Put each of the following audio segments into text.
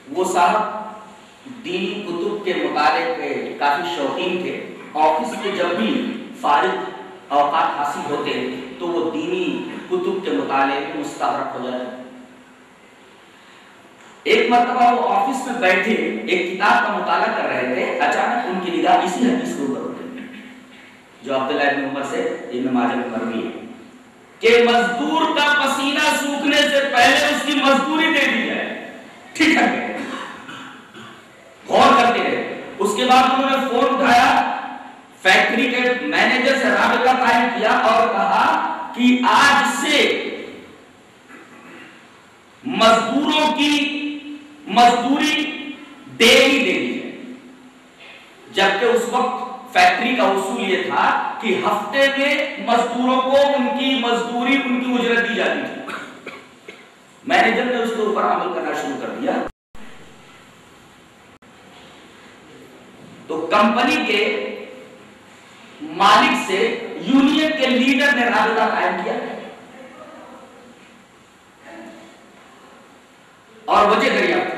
وہ صاحب دینی کتب کے مطالعے کے کافی شوقین تھے. آفس میں جب بھی فارغ اوقات حاصل ہوتے تو وہ دینی کتب کے مطالعے میں مستغرق ہو جاتے. ایک مرتبہ وہ آفس میں بیٹھے ایک کتاب کا مطالعہ کر رہے تھے. اچانک ان کی نگاہ اسی حدیث کے اوپر اٹھی جو عبداللہ ابن عمر سے ابن ماجہ میں مروی ہے کہ مزدور کا پسینہ سوکھنے سے پہلے اس کی مزدوری دے دی جائے. ٹھیک ہے، غور کرتے رہے. اس کے بعد انہوں نے فون اٹھایا، فیکٹری کے مینیجر سے رابطہ قائم کیا اور کہا کہ آج سے مزدوروں کی مزدوری ڈیلی دے دی جائے. جبکہ اس وقت فیکٹری کا اصول یہ تھا کہ ہفتے میں مزدوروں کو ان کی مزدوری ان کی اجرت دی جاتی تھی. مینیجر نے اس کے اوپر عمل کرنا شروع کر دیا تو کمپنی کے مالک سے یونین کے لیڈر نے رابطہ قائم کیا اور وجہ دریافت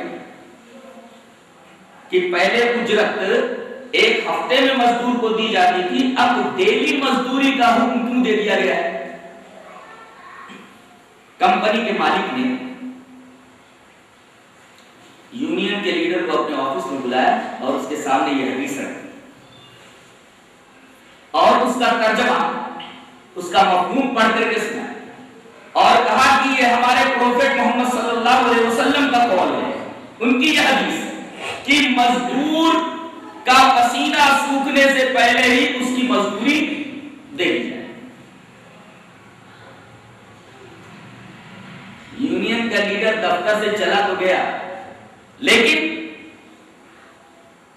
کی کہ پہلے اجرت ایک ہفتے میں مزدور کو دی جاتی تھی، اب ڈیلی مزدوری کا حکم کیوں دے دیا گیا ہے؟ کمپنی کے مالک نے یونین کے لیڈر کو اپنے آفس میں بلایا اور اس کے سامنے یہ حدیث رکھی اور اس کا ترجمہ، اس کا مفہوم پڑھ کر کے سنا اور کہا کہ یہ ہمارے پروفیٹ محمد صلی اللہ علیہ وسلم کا قول ہے. ان کی یہ حدیث ہے کہ مزدور کا پسینہ سوکھنے سے پہلے ہی اس کی مزدوری دے دی جائے. یونین کا لیڈر دفتر سے چلا تو گیا لیکن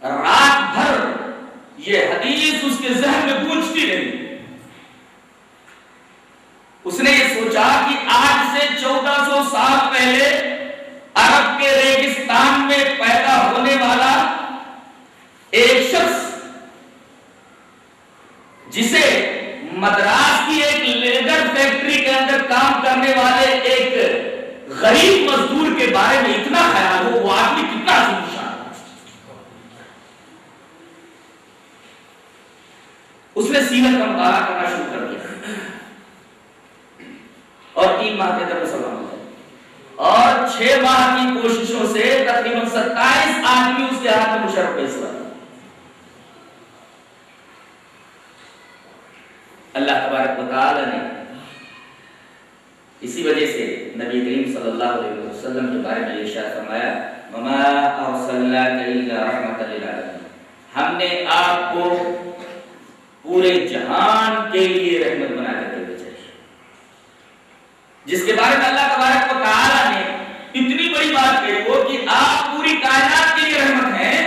رات بھر یہ حدیث اس کے ذہن میں گونجتی رہی. اس نے یہ سوچا کہ آج سے 1400 سال پہلے عرب کے ریگستان میں پیدا ہونے والا ایک شخص جسے مدراس کی ایک لیدر فیکٹری کے اندر کام کرنے والے ایک غریب مزدور کے بارے میں اتنا خیال ہو، وہ آدمی کتنا عظیم شان. اس نے سیرت کا مطالعہ کرنا شروع کر دیا اور 3 ماہ کے اندر مسلمان ہو گئے اور 6 ماہ کی کوششوں سے تقریباً 27 آدمی اس کے ہاتھ میں مشرف پیش ہوئے. اللہ تبارک و تعالی نے اسی وجہ سے نبی کریم صلی اللہ علیہ وسلم کے بارے میں ارشاد فرمایا وما ارسلناک الا رحمۃ للعالمین، ہم نے آپ کو پورے جہان کے لیے رحمت بنا کر کے بھیجا ہے. جس کے بارے میں اللہ تبارک و تعالی نے اتنی بڑی بات کہی وہ کہ آپ پوری کائنات کے لیے رحمت ہیں.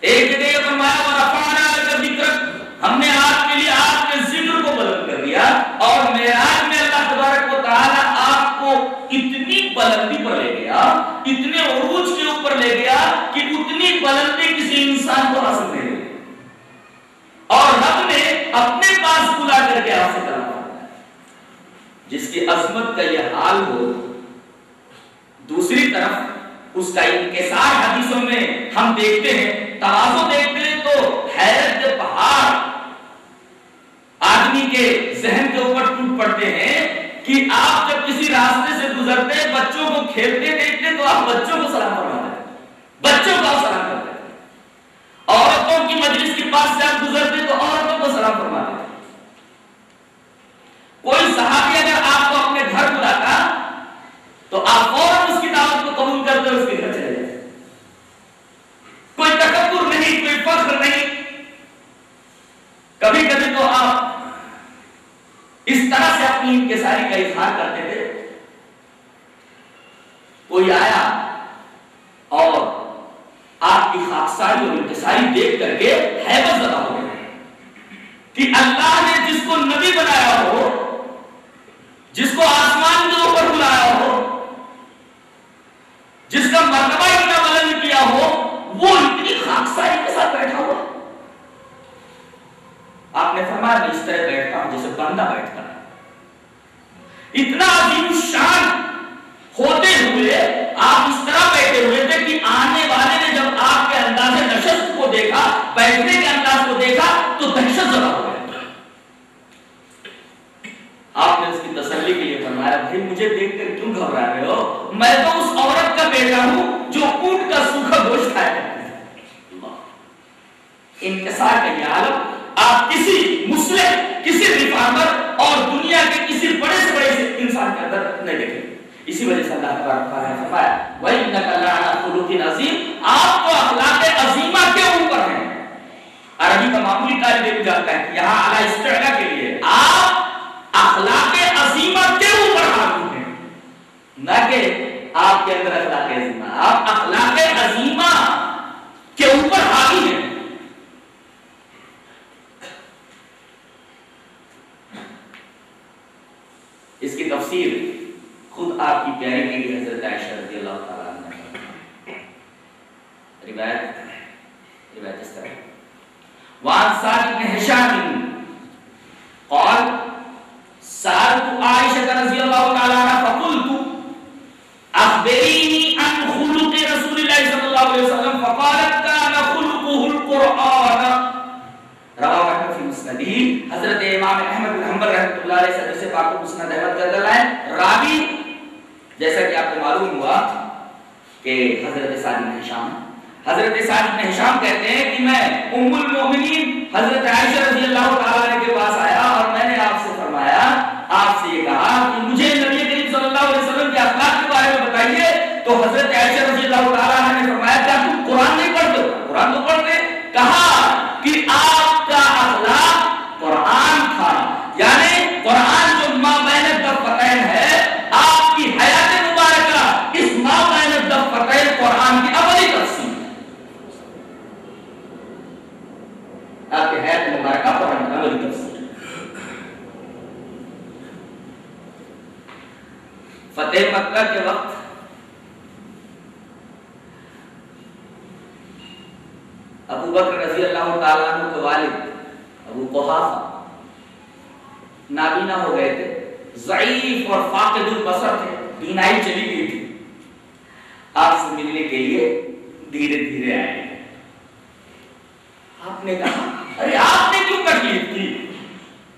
ایک جگہ یہ فرمایا ورفعنا لک ذکرک، ہم نے آپ کے لیے آپ کے ذکر کو بلند کر دیا اور معراج میں اللہ تبارک و تعالی آپ کو اتنی بلندی پر لے گیا، اتنے عروج کے اوپر لے گیا کہ اتنی بلندی کسی انسان کو حاصل نہیں ہوئی اور رب نے اپنے پاس بلا کر کے آپ سے کلام فرمایا. جس کی عظمت کا یہ حال ہو، دوسری طرف اس کا انکسار حدیثوں میں ہم دیکھتے ہیں، تواضع دیکھتے ہیں تو حیرت کے پہاڑ آدمی کے ذہن کے اوپر ٹوٹ پڑتے ہیں کہ آپ جب کسی راستے سے گزرتے بچوں کو کھیلتے دیکھتے تو آپ بچوں کو سلام فرماتے، بچوں کو آپ سلام کرتے. عورتوں کی مجلس کے پاس سے آپ گزرتے تو عورتوں کو سلام فرماتے. کوئی صحابی اگر آپ کو اپنے گھر بلاتا تو آپ فوراً اس کی دعوت کو قبول کرتے اس کے گھر چلے جاتے. کوئی تکبر نہیں، کوئی فخر نہیں. کبھی کبھی تو آپ اس طرح سے اپنی انکساری کا اظہار کرتے تھے. کوئی آیا اور آپ کی خاکساری اور انکساری دیکھ کر کے ہیبت زدہ ہو گئے کہ اللہ نے جس کو نبی بنایا ہو، جس کو آسمان کے اوپر بلایا ہو، جس کا مرتبہ اتنا بلند کیا ہو، وہ اتنی خاکساری کے ساتھ بیٹھا ہوا. آپ نے فرمایا میں اس طرح بیٹھتا ہوں جیسے بندہ بیٹھتا ہے. اتنا عظیم الشان ہوتے ہوئے آپ اس طرح بیٹھے ہوئے تھے کہ کو دیکھا, بیٹھنے کے انداز کو دیکھا تو دہشت زدہ ہو گیا. آپ نے اس کی تسلی کے لیے فرمایا, بھائی مجھے دیکھ کر کیوں گھبرا رہے ہو, میں تو اس عورت کا بیٹا ہوں جو اونٹ کا سوکھا گوشت کھایا کرتی ہے. انکسار کا یہ عالم آپ کسی مسلم, کسی ریفارمر اور دنیا کے کسی بڑے سے بڑے انسان کے اندر نہیں دیکھیں. اسی وجہ سے اللہ تبارک و تعالیٰ نے فرمایا وَإِنَّكَ لَعَلَىٰ خُلُقٍ عَظِيمٍ, آپ تو اخلاق عظیمہ کے اوپر ہیں. عربی کا معمولی طالب علم جانتا ہے کہ یہاں اعلیٰ استعلاء کے لیے آپ اخلاق عظیمہ کے اوپر حاضر ہیں, نہ کہ آپ کے اندر اخلاق عظیمہ. آپ اخلاق عظیمہ کے اوپر حاضر ہیں. اس کی تفسیر خود آپ کی پیاری بیوی حضرت عائشہ رضی اللہ تعالیٰ عنہ نے روایت اس طرح وعن سعد بن هشام قال سألت عائشة رضی اللہ تعالیٰ عنہ فقلت اخبرینی عن خلق رسول اللہ صلی اللہ علیہ وسلم فقالت كان خلقه القرآن رواه احمد فی مسندہ. حضرت امام احمد بن حنبل رحمۃ اللہ علیہ سے پاک کو مسند احمد کا دلائل ہے. راوی جیسا کہ آپ کو معلوم ہوا کہ حضرت سعد بن ہشام, حضرت سعد بن ہشام کہتے ہیں کہ میں ام المومنین حضرت عائشہ رضی اللہ تعالیٰ عنہ کے پاس آیا اور میں نے آپ سے فرمایا, آپ سے یہ کہا کہ مجھے نبی کریم صلی اللہ علیہ وسلم کے اخلاق کے بارے میں بتائیے. تو حضرت عائشہ رضی اللہ تعالیٰ عنہ نے فرمایا کیا تم قرآن نہیں پڑھتے ہو؟ قرآن تو پڑھتے. کہا کہ آپ کا اخلاق قرآن تھا, یعنی قرآن جو ما بین الدفتین ہے, آپ کی حیات مبارکہ اس ما بین الدفتین قرآن کی اولی تقسیم ہے. آپ کی حیات مبارکہ قرآن کی اولی تقسیم ہے. فتح مکہ کے وقت ابو بکر رضی اللہ تعالیٰ عنہ کے والد ابو قحافہ نابینا ہو گئے تھے, ضعیف اور فاقد البصر تھے, بینائی چلی گئی تھی. آپ سے ملنے کے لیے دھیرے دھیرے آئے. آپ نے کہا ارے آپ نے کیوں تکلیف کی,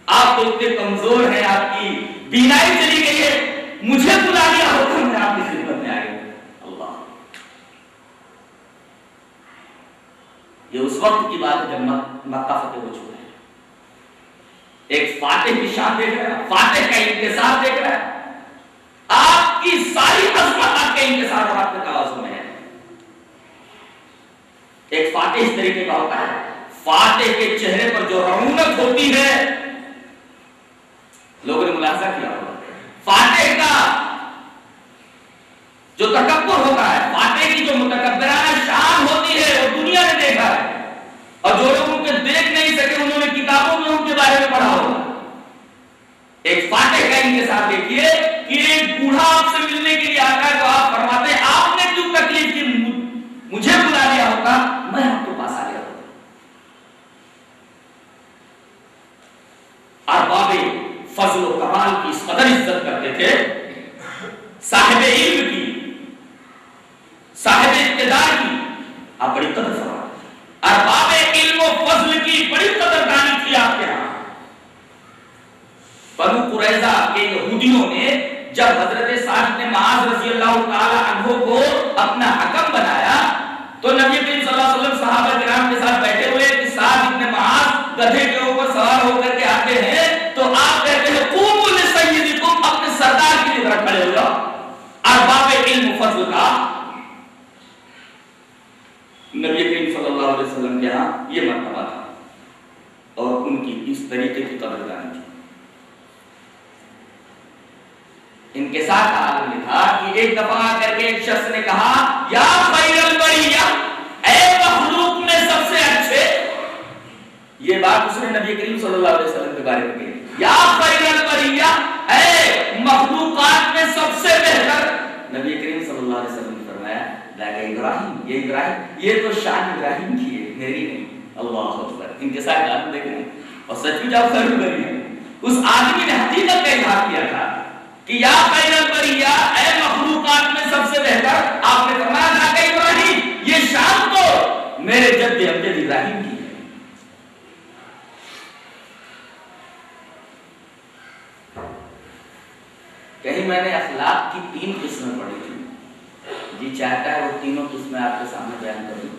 آپ تو اتنے کمزور ہیں, آپ کی بینائی چلی گئی ہے, مجھے بلا لیا ہوتا میں آپ کی خدمت میں آ گیا. اللہ, یہ اس وقت کی بات ہے جب مکہ فتح ہو چکا ہے. ایک فاتح کی شان دیکھ رہا ہے, فاتح کا انتصار دیکھ رہا ہے. آپ کی ساری عظمت آپ کے انتصار اور آپ کے تواضع میں ہے. ایک فاتح اس طریقے کا ہوتا ہے, فاتح کے چہرے پر جو رونق ہوتی ہے, لوگوں نے ملاحظہ کیا ہوگا, فاتح کا جو تکبر ہوتا ہے, فاتح کی جو متکبرانہ شان ہوتی ہے, وہ دنیا نے دیکھا ہے. اور جو لوگ ان کے دیکھ نہیں سکے انہوں نے کتابوں میں ان کے بارے میں پڑھا ہوگا. ایک فاتح کا انتصار دیکھیے کہ ایک بوڑھا آپ سے ملنے کے لیے آتا ہے تو آپ فرماتے ہیں آپ نے کیوں تکلیف کی, مجھے بلا لیا ہوتا میں آپ کے پاس آ گیا ہوتا. ارباب فضل و کمال کی اس قدر عزت کرتے تھے, صاحب علم کی, صاحب اقتدار کی آپ بڑی قدر فرماتے. ارباب علم و فضل کی بڑی قدردانی تھی آپ کے ہاں. بنو قریظہ کے یہودیوں نے جب حضرت سعد بن معاذ رضی اللہ تعالی عنہ کو اپنا حکم بنایا تو نبی کریم صلی اللہ علیہ وسلم صحابہ کرام کے ساتھ بیٹھے ہوئے کہ سعد بن معاذ گدھے کے اوپر سوار ہو کر کے آتے ہیں تو آپ کہتے ہیں قوموا لسیدکم, اپنے سردار کی طرف کھڑے ہو جاؤ. ارباب علم و فضل کا نبی کریم صلی اللہ علیہ وسلم کے ہاں یہ مرتبہ تھا اور ان کی اس طریقے کی قدردانی تھی. ان کے ساتھ عالم نے کہا کہ ایک دفعہ آ کر کے ایک شخص نے کہا یا خیر البریہ, اے مخلوق میں سب سے اچھے. یہ بات اس نے نبی کریم صلی اللہ علیہ وسلم کے بارے میں کہی, یا خیر البریہ, اے مخلوقات میں سب سے بہتر. نبی کریم صلی اللہ علیہ وسلم نے فرمایا ابراہیم, یہ ابراہیم, یہ تو شان ابراہیم کی ہے, میری نہیں. اللہ اکبر. ان کے ساتھ عالم دیکھیں اور سچ میں آپ خیر البریہ, اس آدمی نے حقیقت کا اظہار کیا تھا کہ یا خیر البریہ, اے مخلوقات میں سب سے بہتر. آپ نے فرمایا ابراہیم, یہ شان تو میرے جد امجد ابراہیم کی ہے۔ کہیں میں نے اخلاق کی 3 قسمیں پڑھی تھی، جی چاہتا ہے وہ تینوں قسمیں آپ کے سامنے بیان کروں۔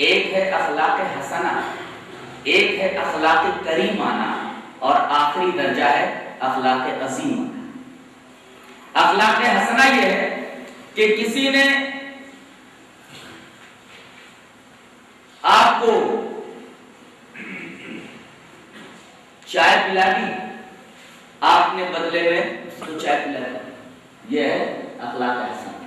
ایک ہے اخلاق حسنہ، ایک ہے اخلاق کریمانہ، اور آخری درجہ ہے اخلاق عظیمہ۔ اخلاق حسنہ یہ ہے کہ کسی نے آپ کو چائے پلا دی، آپ نے بدلے میں اس کو چائے پلا دی، یہ ہے اخلاق حسنہ۔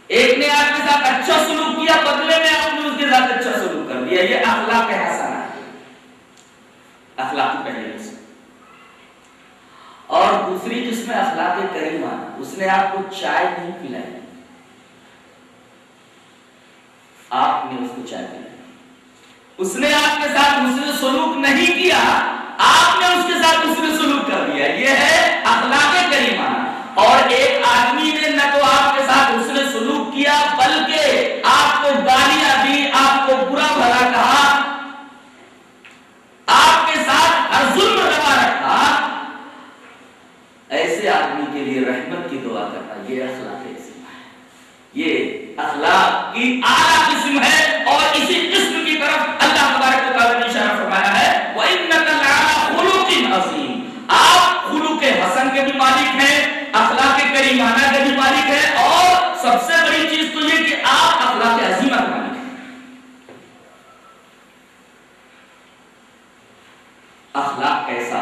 ایک نے آپ کے ساتھ اچھا سلوک کیا، بدلے میں آپ نے اس کے ساتھ اچھا سلوک کر دیا، یہ اخلاق حسنہ ہے، اخلاق پہلی قسم۔ اور دوسری قسم اخلاق کریمہ، اس نے آپ کو چائے نہیں پلائی، آپ نے اس کو چائے پلائی، اس نے آپ کے ساتھ حسن سلوک نہیں کیا، آپ نے اس کے ساتھ حسن سلوک کر دیا، یہ ہے اخلاق کریمہ۔ اور ایک آدمی نے نہ تو آپ کے ساتھ حسن سلوک کیا بلکہ آپ کو گالیاں دی، آپ کو برا بھلا کہا، آپ کے ساتھ ہر ظلم روا رکھا، ایسے آدمی کے لیے رحمت کی دعا کرنا، یہ اخلاق قسم ہے، یہ اخلاق کی اعلیٰ قسم ہے۔ اور اسی قسم کی طرف اللہ تبارک و تعالیٰ نے اشارہ فرمایا ہے وَإِنَّكَ لَعَلَىٰ خُلُقٍ عَظِيمٍ، آپ خلق حسن کے بھی مالک ہیں، اخلاق کریمانہ کے بھی مالک ہیں، اور سب سے بڑی چیز تو یہ کہ آپ اخلاق عظیمہ کے مالک ہیں۔ اخلاق کیسا؟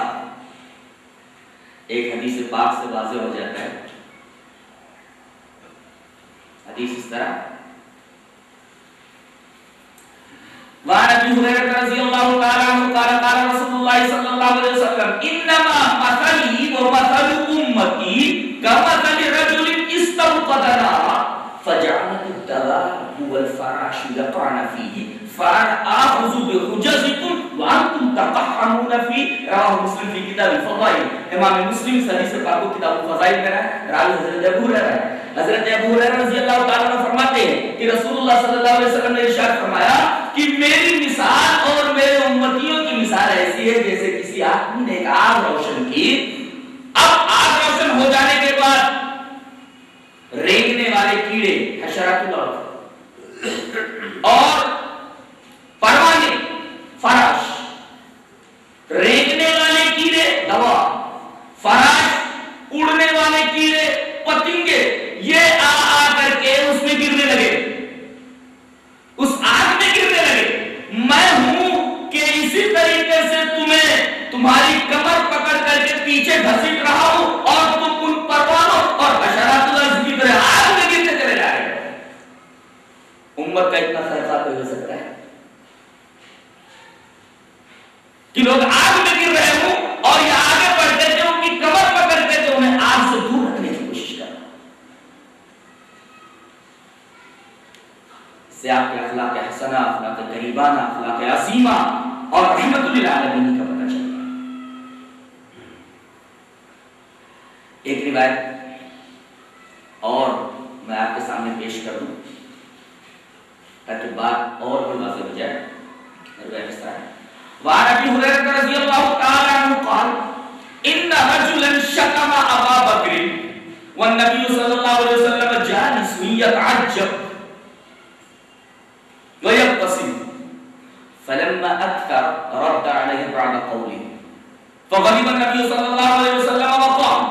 ایک حدیث پاک سے واضح ہو جاتا ہے۔ حدیث اس طرح وعن ابي هريره رضي الله تعالى عنه قال قال رسول الله صلى الله عليه وسلم انما مثلي ومثل امتي كمثل رجل استوقد نارا فجعلت الدواب والفراش يقعن فيه فانا اخذ بحجزكم وانتم تقحمون فيه، رواه مسلم في كتاب الفضائل۔ امام مسلم اس حدیث پاک کو کتاب الفضائل میں ہے، راوی حضرت ابو ہریرہ ہے۔ حضرت ابو ہریرہ رضی اللہ تعالیٰ عنہ فرماتے ہیں کہ رسول اللہ صلی اللہ علیہ وسلم نے ارشاد فرمایا کہ میری مثال اور میرے امتیوں کی مثال ایسی ہے جیسے کسی آدمی نے ایک آگ روشن کی، اب آگ روشن ہو جانے کے بعد رینگنے والے کیڑے حشرات اور پروانے فراش، رینگنے والے کیڑے دوا، فراش اڑنے والے کیڑے پتنگے، یہ آ کر کے اس میں گرنے لگے، اس آگ میں گرنے لگے۔ میں ہوں کہ اسی طریقے سے تمہیں تمہاری کمر پکڑ کر کے پیچھے گھسیٹ رہا ہوں اور تم ان پروانوں اور حشرات الارض کی طرح آگ میں گرتے چلے جا رہے ہو۔ امت کا اتنا خیرات ہو سکتا ہے کہ لوگ آگ میں گر رہے ہوں اور یہ آگے بڑھ کر کے ان کی کمر پکڑ کر کے انہیں آگ سے دور رکھنے کی کوشش کر رہا ہے۔ اس سے آپ کے اخلاق حسنہ، اخلاق کریمانہ، اخلاق عظیمہ اور رحمت للعالمین کا پتہ چلتا ہے۔ ایک روایت اور میں آپ کے سامنے پیش کر دوں تاکہ بات اور بھی واضح ہو جائے۔ روایت اس طرح ہے وعن ابي هريره رضي الله تعالى عنه قال ان رجلا شتم ابا بكر والنبي صلى الله عليه وسلم جالس يتعجب ويبتسم فلما اكثر رد عليه بعد قوله فغضب النبي صلى الله عليه وسلم وقام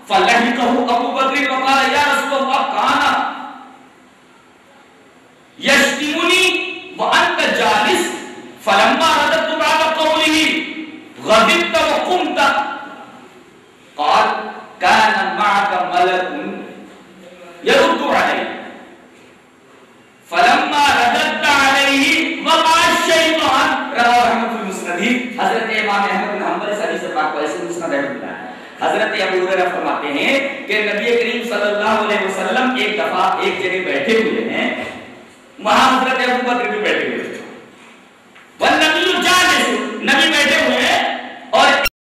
فلحقه ابو بكر وقال يا رسول الله كان يشتمني وانت جالس فلما رددت بعد قوله غضبت وقمت قال كان معك ملك يرد عليه فلما رددت عليه وقع الشيطان، رواه احمد في مسند۔ حضرت امام احمد بن حنبل اس حدیث پاک کو ایسے مسند احمد ہے۔ حضرت ابو ہریرہ فرماتے ہیں کہ نبی کریم صلی اللہ علیہ وسلم ایک دفعہ ایک جگہ بیٹھے ہوئے ہیں، وہاں حضرت ابو بکر بھی بیٹھے ہوئے ہیں، والنبی جالس، نبی بیٹھے ہوئے ہیں اور